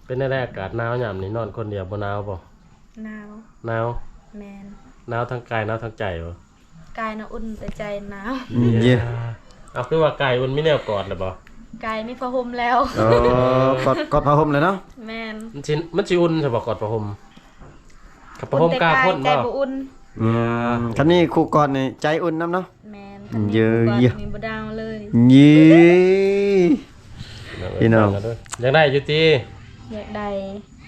เป็นแรกอากาศหนาวหยามนี่นอนคนเดียวบ่หนาวบ่หนาวหนาวแมนหนาวทั้งกายหนาวทั้งใจบ่กายน่ะอุ่นแต่ใจหนาวเย็นเอาคือว่ากายอุ่นมีแนวกอดแล้วบ่กายมีผ้าห่มแล้ว กดผ้าห่มเลยเนาะแมนมันสิอุ่นใช่บ่กอดผ้าห่มกับผ้าห่มกล้าพ่นบ่ใจบ่อุ่นคันนี้คู่กอดนี่ใจอุ่นน้ำเนาะแมน เยอะ มีบ่ดาวเลยพี่น้องอยากได้อยู่ติอยากได้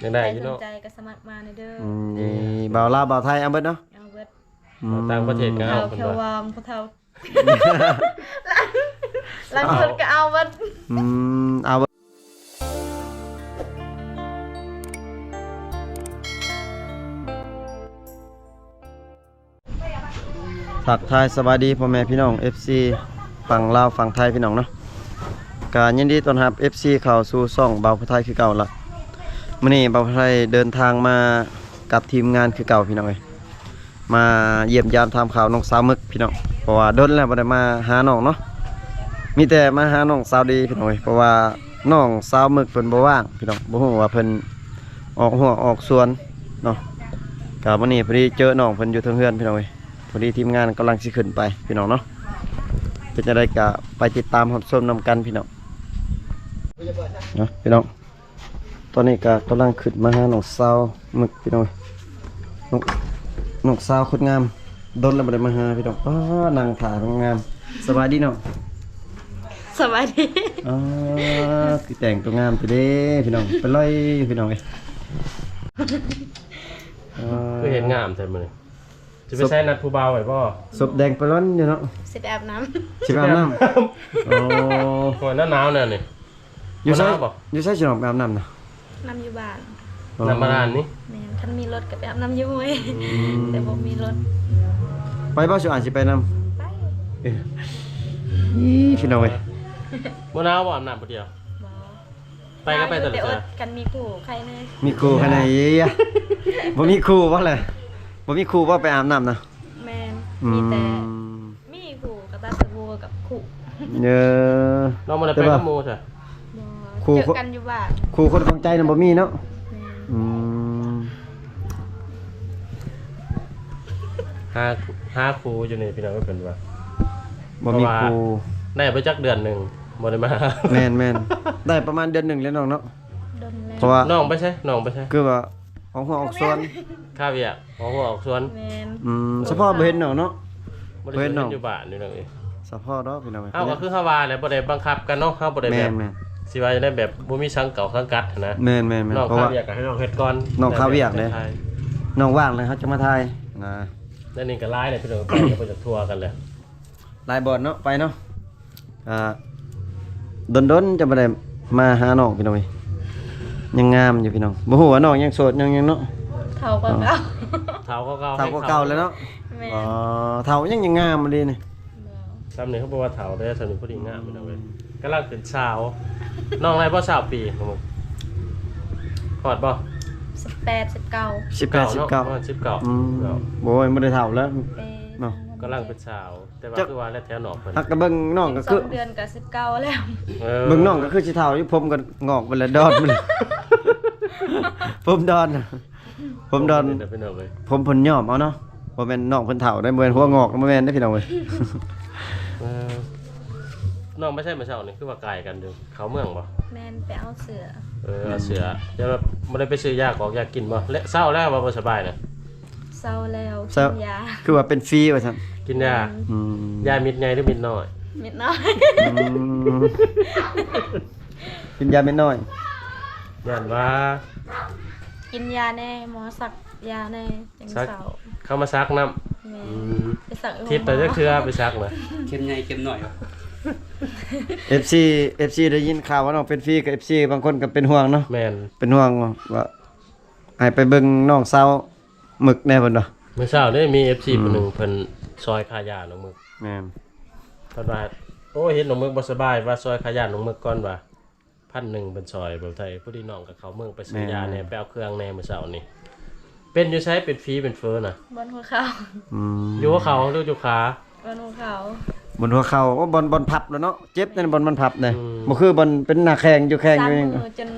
อยากได้อยู่เนาะใจก็สมัครมาเด้อนี่บ่าวลาวบ่าวไทยเอาเบิดเนาะเอาเบิดต่างประเทศก็เอาเพิ่นว่าผู้เฒ่าหลังคนก็เอาเบิดเอาทักทายสวัสดีพ่อแม่พี่น้อง FC ฝั่งลาวฝั่งไทยพี่น้องเนาะการยินดีต้อนรับ FC เข้าสู่ช่องบ่าวผู้ไทยคือเก่าละมื้อนี้บ่าวผู้ไทยเดินทางมากับทีมงานคือเก่าพี่น้องเอ้ยมาเยี่ยมยามทำข่าวน้องสาวมึกพี่น้องเพราะว่าดนแล้วบ่ได้มาหาน้องเนาะมีแต่มาหาน้องสาวดีพี่น้องเอ้ยเพราะว่าน้องสาวมึกเพิ่นบ่ว่างพี่น้องบ่ฮู้ว่าเพิ่นออกหัวออกสวนเนาะก็มื้อนี้พอดีเจอน้องเพิ่นอยู่เทิงเฮือนพี่น้องเอ้ยพอดีทีมงานกำลังสิขึ้นไปพี่น้องเนาะเป็นจังได๋ก็ไปติดตามรับชมนำกันพี่น้องเนาะพี่น้องตอนนี้ก็กำลังขึ้นมาหาน้องสาวมึกพี่น้องน้องสาวคนงามดนแล้วบ่ได้มาหาพี่น้องนั่งถ่ายงามสบายดีน้องสวัสดีคือแต่งตัวงามตัวเด้พี่น้องไปลอยพี่น้องเอ้ยคือเห็นงามใช่มื้อจะไปใช้นัดผู้บ่าวไว้บ่ ศพแดงไปร้อนอยู่เนาะสิไปอาบน้ำสิไปอาบน้ำโอ้โหหนาวเนี่ยนี่อยู่ใช่อยู่ใช่สิอาบน้ำนะน้ำอยู่บ้าน น้ำบ้านนี่แม่นคันมีรถก็ไปอาบน้ำอยู่เว้ยแต่บ่มีรถไปบ่สิอ่านสิไปนำไปพี่น้องเอ้ยบ่หนาวบ่อาบน้ำผู้เดียวบ่ไปก็ไปแต่ละเทื่อกันมีคู่ใครแน่มีครูขนาดนี้บ่มีครูบ่เลยบ่มีครูบ่ไปอาบน้ำนะแม่นมีแต่มีคู่กับตาสบู่กับคู่น้องบ่ได้ไปกับหมู่ซะบ่เจอกันอยู่บ้านครูคนของใจน่ะบ่มีเนาะหาครูอยู่นี่พี่น้องก็เป็นว่าบ่มีครูได้ไปจักเดือนนึงบ่ได้มาแม่นๆได้ประมาณเดือน1แล้วน้องเนาะเพราะว่าน้องไปใช่น้องไปใช่คือว่าของหัวออกสวนข้าเวียกของหัวออกสวนแม่นเฉพาะบ่เห็นน้องเนาะบ่ได้เห็นอยู่บ้านนี่น้องเอ้ยเฉพาะเนาะพี่น้องเฮาก็คือเฮาว่าแหละบ่ได้บังคับกันเนาะเฮาบ่ได้แบบสิว่าจะได้แบบบ่มีสังเก่าสังกัดนะแม่นๆๆเพราะว่าข้าเวียกก็ให้น้องเฮ็ดก่อนน้องข้าเวียกเด้น้องว่างเลยเขาจะมาถ่ายนะแล้วนี่ก็หลายเลยพี่น้องไปจะทัวร์กันเลยหลายบ่อนเนาะไปเนาะดนๆจะบ่ได้มาหาน้องพี่น้องเอ้ยยังงามอยู่พี่น้องบ่ฮู้ว่าน้องยังโสดยังเนาะเฒ่ากว่าเก่าเฒ่าก็เก่าเฒ่าก็เก่าแล้วเนาะเฒ่ายังงามมาดีนี่ซ้ำนี่เขาบอกว่าเฒ่าได้สนุกพอดีงามพี่น้องเอ้ยกำลังเป็นสาวน้องอะไรบ่20 ปีครับผมฮอดบ่18 19 19โอ้ยบ่ได้เฒ่าแล้วเนาะกำลังเป็นสาวแต่ว่าคือว่าแล้วแถวหนอกเพิ่นฮักก็เบิ่งน้องก็คือ2เดือนก็19แล้วเบิ่งน้องก็คือสิเฒ่าอยู่ผมก็งอกไปแล้วดอนมันผมดอนผมเพิ่นยอมเอาเนาะบ่แม่นน้องเพิ่นเฒ่าได้บ่แม่นหัวงอกบ่แม่นได้พี่น้องเอ้ยน้องไม่ใช่มาเช้านี่คือว่าไกลกันอยู่เขาเมืองบ่แม่นไปเอาเสือเอาเสือจะแบบบ่ได้ไปซื้อยาของยากินบ่และเช้าแล้วบ่สบายน่ะเช้าแล้วกินยาคือว่าเป็นฟรีว่าซั่นกินยามิดใหญ่หรือมิดน้อยมิดน้อยกินยาเม็ดน้อยย่านว่ากินยาแน่หมอสักยาแน่จังเช้าเข้ามาซักน้ำไปสักทิพย์ไปจักเทื่อไปซักเลยเข็มใหญ่เข็มน้อย FC ได้ยินข่าวว่าน้องเป็นฟรีกับ FC บางคนก็เป็นห่วงเนาะแม่นเป็นห่วงว่าให้ไปเบิ่งน้องสาวหมึกแน่เพิ่นเนาะเมื่อเช้าได้มี FC คนนึงเพิ่นซอยค่ายาน้องหมึกแม่นเพิ่นว่าโอ้เห็นน้องหมึกบ่สบายว่าซอยค่ายาน้องหมึกก่อนว่า1,000เป็นซอยแบบไทยผู้ที่น้องกับเขาเมืองไปซื้อยาแน่ไปเอาเครื่องแน่เมื่อเช้านี่เป็นอยู่ใช้เป็นฟรีเป็นเฟอน่ะบนหัวเขาอยู่หัวเขาหรืออยู่ขาบนหัวเขาบนหัวเข่าก็บอลพับแล้วเนาะเจ็บนั่นบอลมันพับเลยบ่คือบอลเป็นหน้าแข้งอยู่แข้งอยู่จน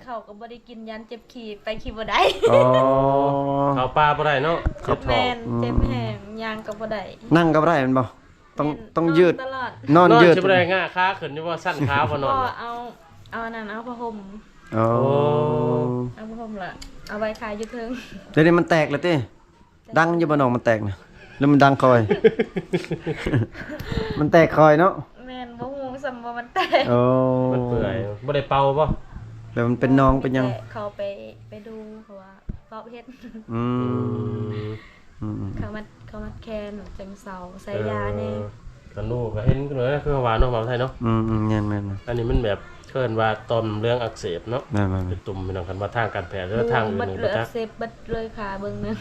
เขาก็บ่ได้กินยันเจ็บขี้ไปขี้บ่ได้ อ๋อ เขาปลาบ่ได้เนาะเจ็บท้อ แม่ ง นเจ็บแห้งยางก็บ่ได้ นั่งก็บ่ได้แมันบ่ต้อง แม่น ต้องยืด นนตลอด นอน นอน ยืด สิบ่ได้ง่าขาขึ้นอยู่ว่าสั้นขาบ่นอน ก็ น่ะ เอาอันนั้นเอาผ้าห่ม อ๋อ โอ้ เอาผ้าห่มล่ะเอาไว้คายอยู่เทิง เดี๋ยวนี้มันแตกแล้วติดังอยู่บ่น้องมันแตกนะแล้วมันดังคอย มันแตกคอยเนาะ แม่นบ่ฮู้ซำว่ามันแตก โอ้ มันเปื่อยบ่ได้เป่าบ่ แล้วมันเป็นน้องเป็นหยัง แต่เขาไปดูเขาว่าเปาะเฮ็ด อืม อืม อืม เขามาแคนจังเสาใส่ยาแน่ กระนูกก็เห็นเลยนะคือหวานเนาะหวานไทยเนาะ อืมแม่นแม่น อันนี้มันแบบเคินว่าต่อมเรื่องอักเสบเนาะ แม่นแม่น เป็นตุ่มเป็นทางกันว่าทางการแพทย์หรือว่าทางอื่น บัด นี่ เหลื บ่ อ จัก เซฟบัดเลยค่ะเบิ่งหนึง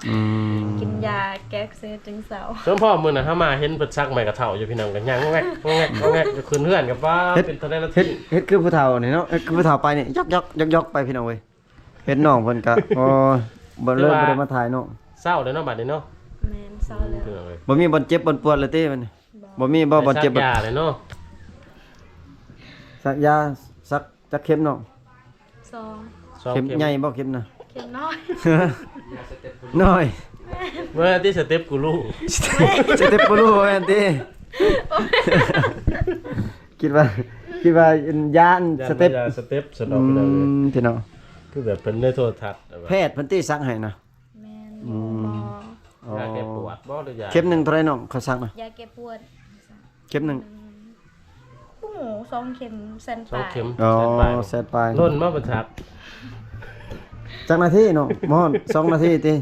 อืม กินยาแก้อักเสบจังเสา ส่วนพ่อมื้อน่ะถ้ามาเห็นเพิ่นซักไม้กระเฒ่าอยู่พี่น้องกันยังแงกแงกแงกจะขึ้นเฮือนกับว่าเป็นเท่าใดนา เฮ็ ที ดเฮ็ดคือผู้เฒ่านี่เนาะเฮ็ดคือผู้เฒ่าไปนี่ยกไปพี่น้องเว้ยเฮ็ดน้องเพิ่นก็โอ้บ่เลิกบ่ได้มาถ่ายเนาะ เศร้าเลยเนาะบัดนี้เนาะ แม่นเศร้าแล้ว พี่น้องเอ้ย บ่มีบ่เจ็บบ่ปวดเลยติมันบ่มีบ่เจ็บ ไปซักยาเลยเนาะ สักยาสักจักเข็มเนาะ ซอง สอง เข็มใหญ่บ่เข็มน่ะ เข็มน้อย น้อย เมื่อที่สเต็ปกูรู้ สเต็ปบ่รู้แม่นติคิดว่าย่านสเต็ป ยาสเต็ปสะดอกพี่น้องเอ้ย พี่น้อง คือแบบเป็นในโทรทัศน์แบบ แพทย์เพิ่นติซักให้นะ แม่น อืม หมอย าแก้ปวดบ่หรือยา เข็มหนึงเท่าไหร่น้องเขาซักน่ะ ยาแก้ปวด เข็มหนึง ผู้หมู2เข็มแสน ส ป อง ลาย เข็ม อ๋อ แสนปลาย แซดไป ล้นมาบรรทัด จักนาทีเนาะมอน2นาทีติ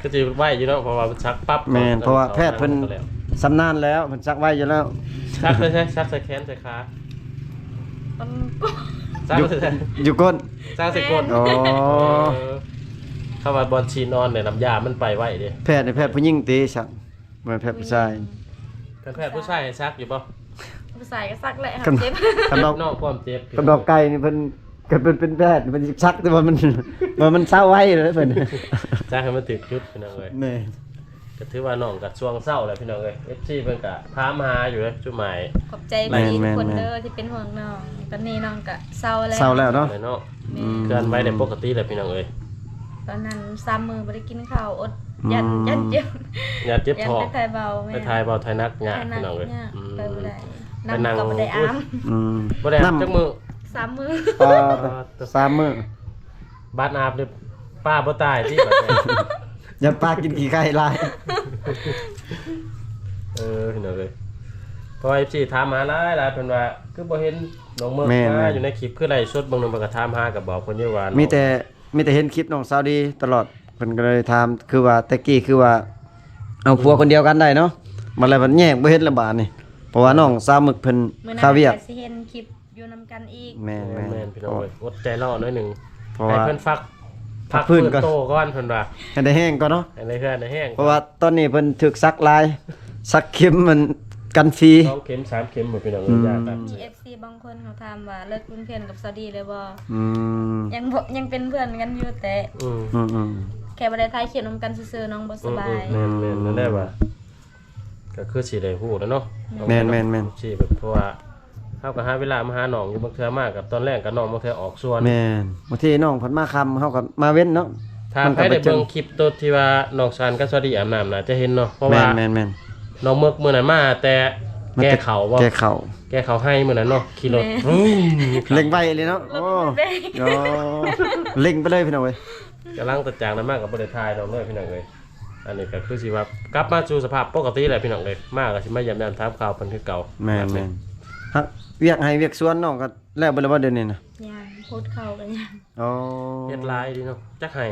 ก็จะไหวอยู่เนาะเพราะว่ามันชักปั๊บ แม่นเพราะว่าแพทย์เพิ่น ก็แล้ว สำนานแล้วเพิ่นซักไว้อยู่แล้ว ชักเลยใช่ชักใส่แขนใส่ขา มัน ชัก อยู่ ใส่ อยู่ก้น ชักใส่ก้น อ๋อ เออเข้ามาบอลชีนอนเนี่ยน้ำยามันไปไหวดิ แพทย์นี่แพทย์ผู้หญิงติซักบ่แม่นแพทย์ผู้ชาย แพทย์ผู้ชายชักอยู่ป่ะ ผู้ชายก็ซักแหละ คัน เจ็บ คันดอก นอกความเจ็บ คันดอกไก่นี่เพิ่นก็เป็นแพทย์เพิ่นสิซักแต่ว่ามันมันเศร้าไว้เลยเพิ่น ชักให้มันถึกจุดพี่น้องเอ้ย แม่ ก็ถือว่าน้องกับช่วงเศร้าแหละพี่น้องเอ้ย FC เพิ่นก็พามาหาอยู่เลยจุดหมาย ขอบใจพี่ทุกคนเด้อที่เป็นห่วงน้องตอนนี้น้องก็เศร้าแล้ว เศร้าแล้วเนาะ เลยเนาะ แม่ เคลื่อนไหวได้ปกติเลยพี่น้องเอ้ย ตอนนั้น3มื้อบ่ได้กินข้าวอดยันเจ็บ อย่าเจ็บ ยัน ท้อง ไปถ่ายเบาแม่ ไปทายเบาทายนักงา ถ่ายหนั พี่น้องเอ้ย เนี่ย อืม ไปบ่ได้ ไปนั่ นั่ ง งก็บ่ได้อ้าม อืม บ่ได้จักมือ 3มื้อ ปลา3มื้อ บ้านอาบเลยป้าบ่ตายที่บัดนี้ อย่าปลากินขี้ไก่หลาย พี่น้องเอ้ยเพราะว่า FC ถามหาหลายๆเพิ่นว่าคือบ่เห็นน้องเมิกมาอยู่ในคลิปคือไลฟ์สดเบิ่งนึงเพิ่นก็ถามหาก็บอกเพิ่นอยู่ว่า มีแต่เห็นคลิปน้องสาวดีตลอดเพิ่นก็เลยถามคือว่าแต่กี้คือว่าเอาผัวคนเดียวกันได้เนาะมาแล้วมันแยกบ่เฮ็ดละบาดนี่เพราะว่าน้องสาวหมึกเพิ่น มื้อนั้ ข้าวน เวียก ก็สิเห็นคลิปอยู่นำกันอีก แม่ แม่น ๆ พี่น้องเอ้ยอดใจรอหน่อยหนึง เพราะ ให้ ว่า เพิ่นฟัก พักพื้นก่อน โตก่อนเพิ่นว่า ให้ได้แห้งก่อนเนาะ ให้ได้เพื่อนได้แห้ง เพราะว่าตอนนี้เพิ่นถูกซักลายซักเข็มมันกันฟรี 2เข็ม3เข็มหมดพี่น้องเอ้ยยาครับ มี FC บางคนเขาถามว่าเลิกเป็นเพื่อนกับซาดีเลยบ่ อืม ยังเป็นเพื่อนกันอยู่แต่ อืม อืม แค่บ่ได้ทายเขียนนำกันซื่อๆน้องบ่สบาย แม่นนั่นได้ว่าก็คือสิได้ฮู้แล้วเนาะ แม่น สิแบบเพราะว่าเฮาก็หาเวลามาหาน้องอยู่บางเทื่อมากกับตอนแรกก็น้องบางเทื่อออกสวน แม่นบางทีน้องเพิ่นมาค่ำเฮาก็มาเว้นเนาะ ถ้าใครได้เบิ่งคลิปตัวที่ว่าน้องชานกับสวัสดีอาบน้ำน่ะจะเห็นเนาะเพราะว่า แม่น น้องเมึกมื้อนั้นมาแต่ มา แก้ แต่ เขาบ่ แก้เข่า แก้เขาให้มื้อนั้นเนาะขี่รถ เล็งไปเลยเนาะโอ้โอ้เล็งไปเลยพี่น้องเว้ย กำลังตัดจากนั้นมากกับบ่ได้ทายน้องเด้อพี่น้องเอ้ยอันนี้ก็คือสิว่ากลับมาสู่สภาพปกติแหละพี่น้องเอ้ยมาก็สิมาเยี่ยมยามถามข่าวเพิ่นคือเก่า แม่นฮักเวียกให้เวียกสวนน้องก็แล้วบ่แล้วบ่เดี๋ยวนี้น่ะ ยังโพดเข้ากันยัง อ๋อ เฮ็ดลายดีเนาะจักให้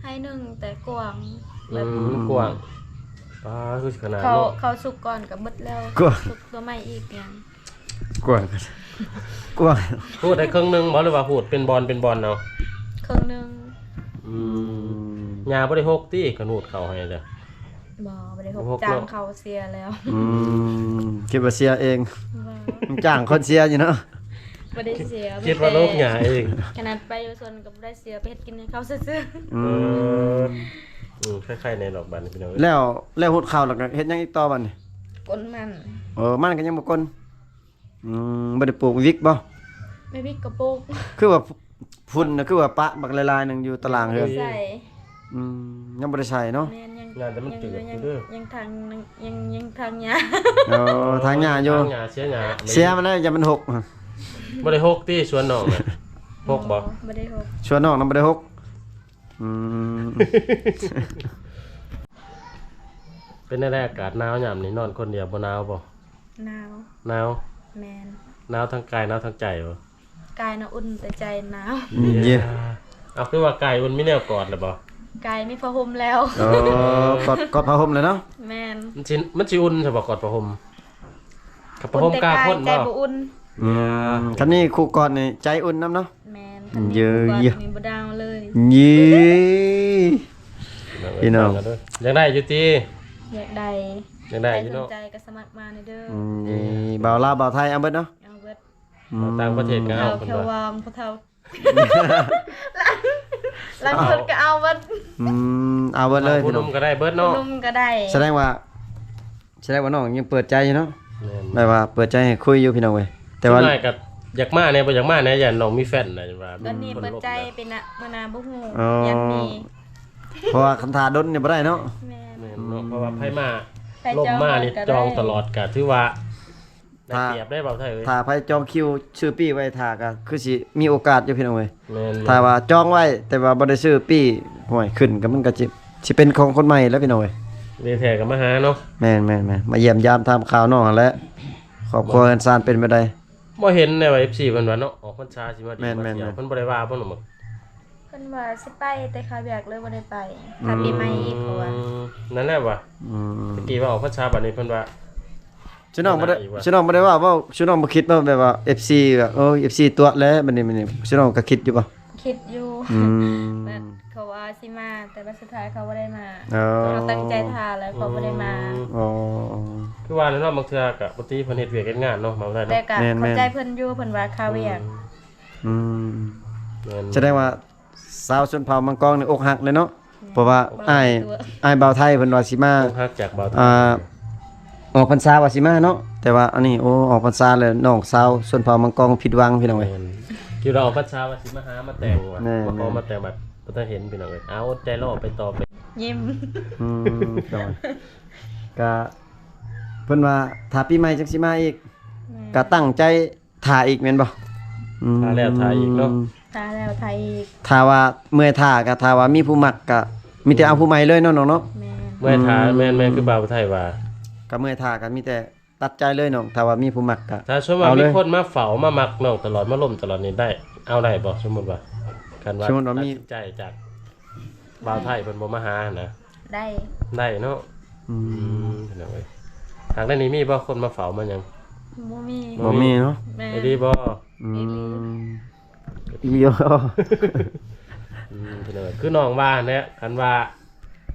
ให้หนึ่งแต่กวางแบบ กว้างป้าคือขนาด เขา เนาะ เขาสุกก่อนกับเบิดแล้ว กวาง สุกตัวใหม่อีกยัง กวางกวาง พูดได้ครึ่งหนึงบ่หรือว่าพูดเป็นบอลเอา ครึ่งหนึง ยาบ่ได้หกติกระนูดเข้าให้เด้อ บ่บ่ได้หก หก จาง เนาะ เขาเสียแล้ว คิดว่าเสียเอง บ่ จ้างคนเสียอยู่เนาะ บ่ได้เสีย คิดว่าโลกหยาเอง ขนาดไปอยู่ส่วนก็บ่ได้เสียไปเฮ็ดกินให้เขาซื่อ คล้ายๆในดอกบันพี่น้องเอ้ย แล้วหุดข้าวแล้วก็เฮ็ดหยังอีกต่อบัดนี้ ๆกนมัน มันก็ยังบ่กลน บ่ได้ปลูกวิกบ่ ไม่วิกกระปุก คือว่าฝุ่นน่ะคือว่าปะบักลายๆหนึงอยู่ตารางเฮือน ใส่ ยังบ่ได้ใช้เนาะ แม่นยัง งานแต่มันจืดอยู่เด้อ ยังทางยา ทางหญ้าอยู่ ทางหญ้าเสียหญ้า เสียมันแล้วอย่ามันหก บ่ได้หกที่สวนน้องน่ะหกบ่ บ่ได้หก ชวนน้องนำบ่ได้หกม เป็นแน่ๆอากาศหนาวยามนี้นอนคนเดียวบ่หนาวบ่ หนาว หนาว แม่น หนาวทั้งกายหนาวทั้งใจบ่ กายน่ะอุ่นแต่ใจหนาว เย่ เอาคือว่ากายมันมีแนวกอดแล้วบ่ กายมีผ้าห่มแล้ว กดผ้าห่มเลยเนาะ แม่น มันสิอุ่นใช่บ่กอดผ้าห่มกับผ้าห่ม แต่ กล้าพ่น ใจ บ่ บ่อุ่น คันนี้คู่กอดนี่ใจอุ่นนํเนาะ แม่น เยอะ เยอะมีบ่ดาวเลย ยี่พี่น้อง ยังได้อยู่ติ อยากได้ ยังได้ ใคร อยู่ สน เนาะ ใจก็สมัครมาในเด้อ นี่บ่าวลาวบ่าวไทยเอาเบิดเนาะ เอาเบิด ต่างประเทศก็ เอา เอาเพิ่น แค่ ว่า วามพวกเฒ่าหลังคนก็เอาเบิด เอาเบิดเลย ผู้ พี่ ห น้ นุ่ อง มก็ได้เบิดเนาะ นุ่มก็ได้ แสดงว่าน้องยังเปิดใจอยู่เนาะ แม่น แบบว่าเปิดใจให้คุยอยู่พี่น้องเว้ยแต่ แต่ ว่า ว่าก็อยากมาแน่บ่อยากมาแน่อย่าน้องมีแฟนน่ะจังว่า ตอนนี้เปิดใจเป็นอะมานานบ่ฮู้ อ๋อ ยันมี เพราะว่าคันทาดนเนี่ยบ่ได้เนาะ แม่น แม่นเนาะเพราะว่าไผมา ไป ลมมานี่ ก็ จ ได้ องตลอดก็ถือว่าได้เปรียบได้เบาไทยเอ้ย ถ้าไผจองคิวชื่อปี้ไว้ท่าก็คือสิมีโอกาสอยู่พี่น้องเว้ย แม่น ถ้าว่าจองไว้แต่ว่าบ่ได้ชื่อปี้ห่วยขึ้นก็มันก็สิเป็นของคนใหม่แล้วพี่น้องเว้ย เรียนแท้ก็มาหาเนาะ แม่นมาเยี่ยมยามทำข่าวน้องหั่นแหละครอบครัวเฮือนซานเป็นไปได้ บ่เห็นในว่า FC เพิ่นว่าเนาะออกพรรษาสิมาดี แม่น มาเที่ยว ๆ เพิ่นบ่ได้ว่าบ่หนมึก เพิ่นว่าสิไปแต่ข้าวอยากเลยบ่ได้ไปถ้าปีใหม่อีกเพราะว่า นั่นแหละว่ะ อืม ตะกี้ว่าออกพรรษาบัดนี้เพิ่นว่า ชื่อน้องบ่ได้ อีกว่ะ ชื่อน้องบ่ได้ว่าชื่อน้องบ่คิดว่าแบบว่า FC แบบFC ตัวแล้วบัดนี้ชื่อน้องก็คิดอยู่ป่ะ คิดอยู่ อืม แต่เขาว่าสิมาแต่ว่าสุดท้ายเขาบ่ได้มา อ๋อ เขาตั้งใจทาแล้วเขาบ่ได้มา อ๋อ คือว่าเนาะบางเทื่อก็ปกติเพิ่นเฮ็ดเวียกเฮ็ดงานเนาะมาบ่ได้ แต่ เนาะ ก็ แม่นๆ เข้าใจเพิ่นอยู่เพิ่นว่าข้าวอยาก อืม แม่น แสดงว่าสาวชนเผ่ามังกรนี่อกหักเลยเนาะเพราะว่าอ้ายบ่าวไทยเพิ่นว่าสิมา ต้องฮักจากเบาไทย ออกพรรษาว่าสิมาเนาะแต่ว่าอันนี้โอ้ออกพรรษาแล้วน้องสาวชนเผ่ามังกรผิดหวังพี่น้องเอ้ย แม่นคือเราออกพรรษาว่าสิมาหามาแต่งว่ะ แม่น มาขอมาแต่งบัดบ่ทันเห็นพี่น้องเอ้ยเอาอดใจรอไปต่อไป ยิ้ม อืมพี่น้องก็เพิ่นว่าถ้าปีใหม่จังสิมาอีกก็ตั้งใจถ่าอีกแม่นบ่อืม ถ้าแล้วถ่ายอีกเนาะ ทาแล้วไทยอีก ถ้าว่าเมื่อยท่าก็ถ้าว่ามีผู้มักก็มีแต่เอาผู้ใหม่เลยเนาะน้องเนาะ แม่น เมื่อท้าแม่นคือเบาไทยว่า ก็เมื่อยท่าก็มีแต่ตัดใจเลยน้องถ้าว่ามีผู้มักก็ ถ้าสมมุติว่า เอาเล มี ย คนมาเฝ้ามามักน้องตลอดมาล่มตลอดนี่ได้เอาได้บ่สมมุติว่าคันว่า สมมุติว่ามี ตัดสินใจจากเบาไทยเพิ่นบ่มาหานะ ได้ ได้เนาะ อืม พี่น้องเอ้ยทางด้านนี้มีบ่คนมาเฝ้ามันยัง บ่มี บ่มีเนาะ แม่น ไอ้ดีบ่ อืมอีโย พี่น้องเอ้ยคือน้องว่าเนี่ยคันว่า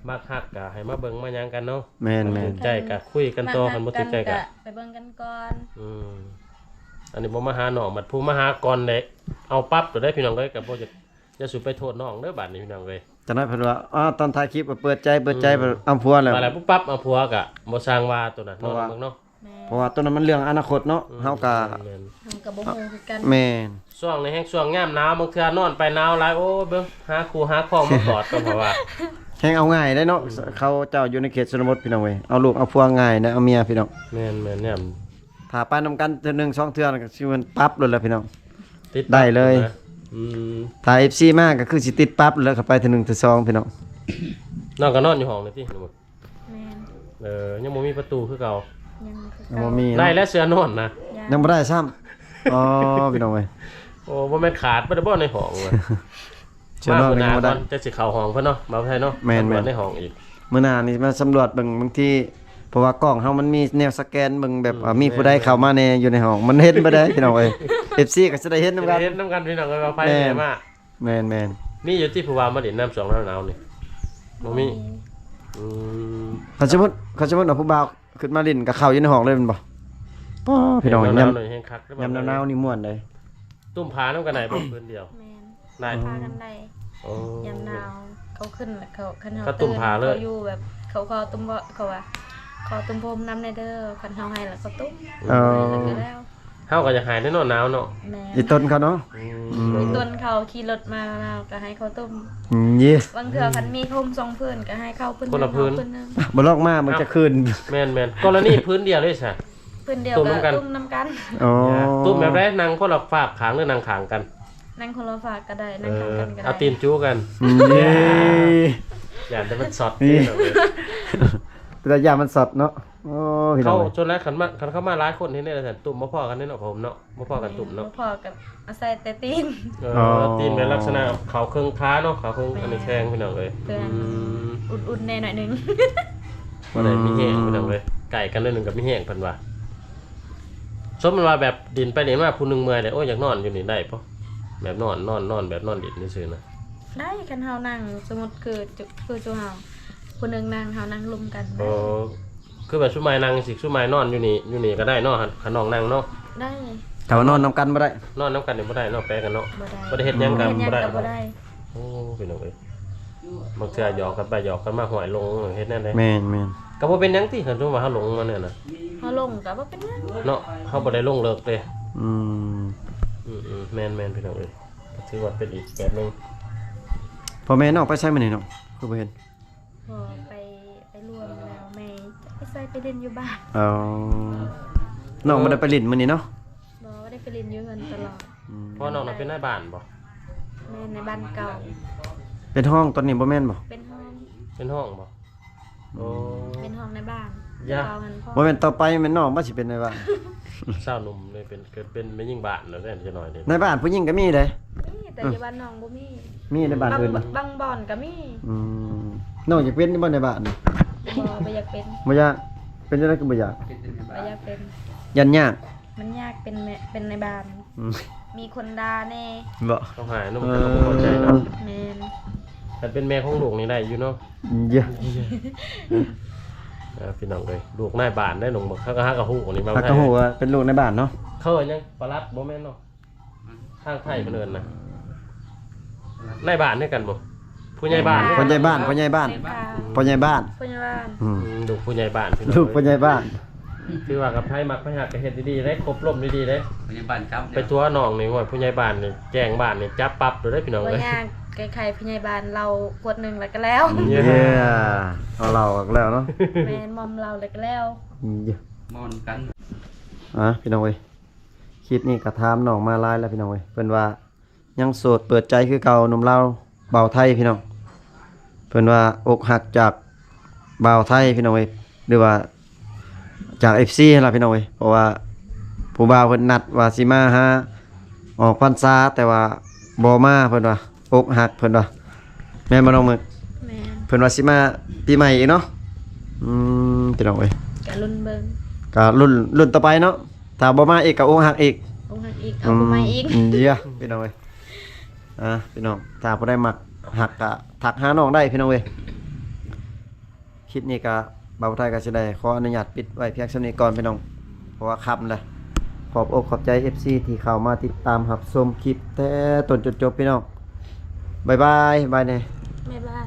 มักฮักก็ให้มาเบิ่งมาหยังกันเนาะ แม่น ถึงใจก็คุยกันต่อคันบ่ถึงใจก็ ไปเบิ่งกันก่อน อันนี้บ่มาหาน้องบัดผู้มาหาก่อนเด้เอาปั๊บตัวได้พี่น้องเอ้ยก็บ่จะอย่าสุไปโทษน้องเด้อบัดนี้พี่น้องเอ้ย จังนั้นเพิ่นว่าตอนถ่ายคลิปก็เปิดใจแบบเอาผัวแล้ว มาแล้วปุ๊บปั๊บเอาผัวก็บ่สร้างว่าตัวนั้น เพราะว่า เนาะเบิ่งเนาะ แม่ เพราะว่าตัวนั้นมันเรื่องอนาคตเนาะเฮาก็ แม่น ทำกับบ่ฮู้คือกัน แม่น ช่วงนี้แฮงช่วงยามหนาวบางเทื่อนอนไปหนาวหลายโอ้เบิ่งหาคู่หาของมากอดก็เพราะว่า แฮงเอาง่ายได้เนาะเขาเจ้าอยู่ในเขตชนบทพี่น้องเว้ยเอาลูกเอาผัวง่ายนะเอาเมียพี่น้อง แม่นเนี่ย ถ้าไปนำกันเทื่อหนึงสองเทื่อก็สิมันปั๊บเลยแหละพี่น้อง ติด ได้เลย นะม ถ้า FC มาก็คือสิติดปั๊บเลยเข้าไปเทื่อหนึงเทื่อสองพี่น้อง นอนก็นอนอยู่ห้องเลยติหนู แม่น ยังบ่มีประตูคือเก่า ยังคือ ยัง เก่า บ่มี ได้ เนาะ แล้วเสือนอนนะ ยังบ่ได้ซ้ำอ๋อพี่น้องเว้ย โอ้บ่แม่นขาดบ่ได้บ่ในห้องว่ะ เชื่อนอน มา ยังบ่ ก่ ได้ อนจะสิเข้าห้องเพิ่นเนาะมาไทยเนาะ แม่นๆ ตำรวจในห้องอีก มื้อหน้านี่มาสำรวจเบิ่งบางทีเพราะว่ากล้องเฮามันมีแนวสแกนเบิ่งแบบมีผู้ใดเข้ามาในอยู่ในห้องมันเห็นบ่ได้พี่น้องเอ้ย FC ก็สิได้เห็นนำกัน เฮ็ดน้ำกันพี่น้องเอ้ยว่าไผ แม่ แน่ น มา แม่น มีอยู่ที่ผู้ว่ามาเล่นน้ำสองหนาวๆนี่บ่มีอืม ๆเขาสมมุติเอาผู้บ่าวขึ้นมาเล่นกับเขาอยู่ในห้องเลยแม่นบ่ป้อพี่น้อง ห ยาม นาวๆหน่อยแห้งคัก ยามหนาวๆนี่ม่วนเลย ตุ้มผาน้ำกันไหนบ่เพิ่นเดียว แม่น ได้ พากันได้ โอ้ ยามหนาวเขาขึ้นแล้วเขาคันเฮา เขาตุ่มผาเลย เขาอยู่แบบเขาขอตุ้มบ่เขาว่าขอตุ้มพรมน้ำในเด้อคันเฮาให้แล้วเขาตุ้ม เออ แล้วก็แล้ว เฮาก็อยากหายแน่นอนหนาวเนาะ แม่ อีต้นเขาเนาะ ต้นเขาขี่รถมาแล้วก็ให้เขาต้ม ยี่ บางเทื่อคันมีทุ่มทรงเพื่อนก็ให้เข้าเพิ่น คนละพื้น เพิ่นนึง บ่ลอกมามันจะขึ้น แม่นกรณีพื้นเดียวเลยซะ เพิ่นเดียว ตุ้มน้ำกั ก็ น ตุ้มน้ำกัน อ๋อ ตุ้มแบบไรนั่งคนละฝากขางหรือนั่งขางกัน นั่งคนละฝากก็ได้นั่งข้างกันก็ได้ เอาตีนจู้กัน นี่ อย่าแต่มันสอด นี่ เด้อ แต่ยามันสดเนาะโอ้พี่น้ เขา องเอ้ย จนแล้วขันเข้ามาหลายคนนี่เนี่ยแต่ตุ่มบ่พอกันนี่เนาะผมเนาะบ่พอกันตุ่มเนาะ พอกับอาศัยแต่ตีน ตีนเป็นลักษณะเขาเครื่องค้าเนาะเขาเครื่องอันนี้แข้งพี่น้องเลย เตือน อุ่นๆแน่หน่อยหนึง บ่ได้มีแห้งพี่น้องเลยไก่กันเลยหนึงกับมีแห้งเพิ่นว่าสมมุติว่าแบบดินไปนี่มาผู้หนึงเมื่อยเลยโอ้ยอยากนอนอยู่นี่ได้ปะแบบนอนแบบนอนดินนี่ซื่อนะ ได้คันเฮานั่งสมมุติคือจูเฮาคนหนึงนั่งเฮานั่งลุมกัน โอ้คือแบบชุมายนั่งสิชุมายนอนอยู่นี่ก็ได้เนาะคันน้องนั่งเนาะ ได้ แต่ว่านอนนำกันบ่ได้ นอนน้ำกันนี่บ่ได้เนาะแปลกันเนาะ บ่ได้บ่ได้เฮ็ดหยังกัน เฮ็ดหยัง บ่ได้ ก็บ่ได้ โอ้พี่น้องเอ้ยบางเทื่อหยอกกันไปหยอกกันมาหอยลงเฮ็ดแน่ได้ แม่น ก็บ่เป็นหยังติคันสมมุติว่าเฮาหลงมาเนี่ยนะ เฮาลงก็บ่เป็นหยัง เนาะเฮาบ่ได้ลงเลิกเลย อืม แม่นพี่น้องเอ้ยก็ถือว่าเป็นอีกแบบหนึง พ่อแม่น้องไปใช้มื้อนี้เนาะคือบ่เห็น พอไปรวมแล้วแม่ไปใส่ไปเล่นอยู่บ้าน เอาน้องบ่ได้ไปลิ้นมื้อนี้เนาะ บ่ได้ไปเล่นอยู่เฮือนตลอด พ่อน้องน่ะเป็นนายบ้านบ่ แม่ในบ้านเก่า เป็นห้องตอนนี้บ่แม่นบ่ เป็นห้อง เป็นห้องบ่โอ้ เป็นห้องในบ้าน ย่า เก่าหันพ่อ บ่แม่นต่อไปแม่นน้องบ่สิเป็นในบ้าน สาวหนุ่มเลยเป็นเกิดเป็นแม่ยิ่งบ้านแล้วได้จะหน่อยเด้ ในบ้านผู้หญิงก็มีเด้ มีแต่อยู่บ้านน้องบ่มี มีในบ้านอื่นบ่ บางบ่อนก็มี อืมน้องอยากเป็นบ่ในบ้านนี่ บ่อยากเป็น บ่อยากเป็นจังได๋ก็บ่อยาก บ่อยากเป็น ยันยาก มันยากเป็นในบ้าน อืม มีคนด่าแน่ บ่ ต้องหายนุ่มก็บ่เข้าใจเนาะ แม่น แต่เป็นแม่ของลูกนี่ได้อยู่เนาะ เยอะ พี่น้องเลยลูกนายบ้านได้หนุ่มเขาก็ฮักกะฮู้นี่มา ถ้าก็ฮู้ว่าเป็นลูกในบ้านเนาะ เขาเอิ้นหยังปลัดบ่แม่นเนาะทางไทยเพิ่นเอิ้นน่ะนายบ้านด้วยกันบ่ผู้ใหญ่บ้าน พ่อใหญ่บ้านพ่อใหญ่บ้าน แม่ค่ะ พ่อใหญ่บ้าน พ่อใหญ่บ้าน อืม ลูกผู้ใหญ่บ้านพี่น้อง ลูกพ่อใหญ่บ้าน คือว่ากับไผมักไปหักก็เฮ็ดดีๆได้ครบร่มดีๆได้ พยาบาลจับ ไปตัวน้องนี่ว่าผู้ใหญ่บ้านนี่แจ้งบ้านนี่จับปรับโดยได้พี่น้อง บ่ เลย ยากใครๆพ่อใหญ่บ้านเราขวดหนึงแล้วก็แล้ว เย้เอาเราออกแล้วเนาะ แม่นมอมเราแล้วก็แล้ว เยอะ มอนกัน พี่น้องเว้ยคลิปนี้ก็ถามน้องมาหลายแล้วพี่น้องเว้ยเพิ่นว่ายังโสดเปิดใจคือเก่าหนุ่มลาวบ่าวไทยพี่น้องเพิ่นว่าอกหักจากบ่าวไทยพี่น้องเว้ยหรือว่าจาก FC ล่ะพี่น้องเว้ยเพราะว่าผู้บ่าวเพิ่นนัดว่าสิมาหาออกพรรษาแต่ว่าบ่มาเพิ่นว่าอกหักเพิ่นว่าแม่นบ่น้องมึก แม่น เพิ่นว่าสิมาปีใหม่อีกเนาะพี่น้องเว้ย ก็ลุ้นเบิ่ง ก็รุ่นต่อไปเนาะถ้าบ่มาอีกก็อกหักอีก องหักอีกเอาบ่มาอีก เดี๋ยวพี่น้องเว้ยพี่น้องถ้าบ่ได้มักหักก็ทักหาน้องได้พี่น้องเว้ยคลิปนี้ก็บ่าวไทยก็สิได้ขออนุญาตปิดไว้เพียงเท่านี้ก่อนพี่น้องเพราะว่าค่ำแล้วขอบอกขอบใจ FC ที่เข้ามาติดตามรับชมคลิปแต่ต้นจนจบพี่น้องบ๊ายบายบายแน่ บ๊ายบาย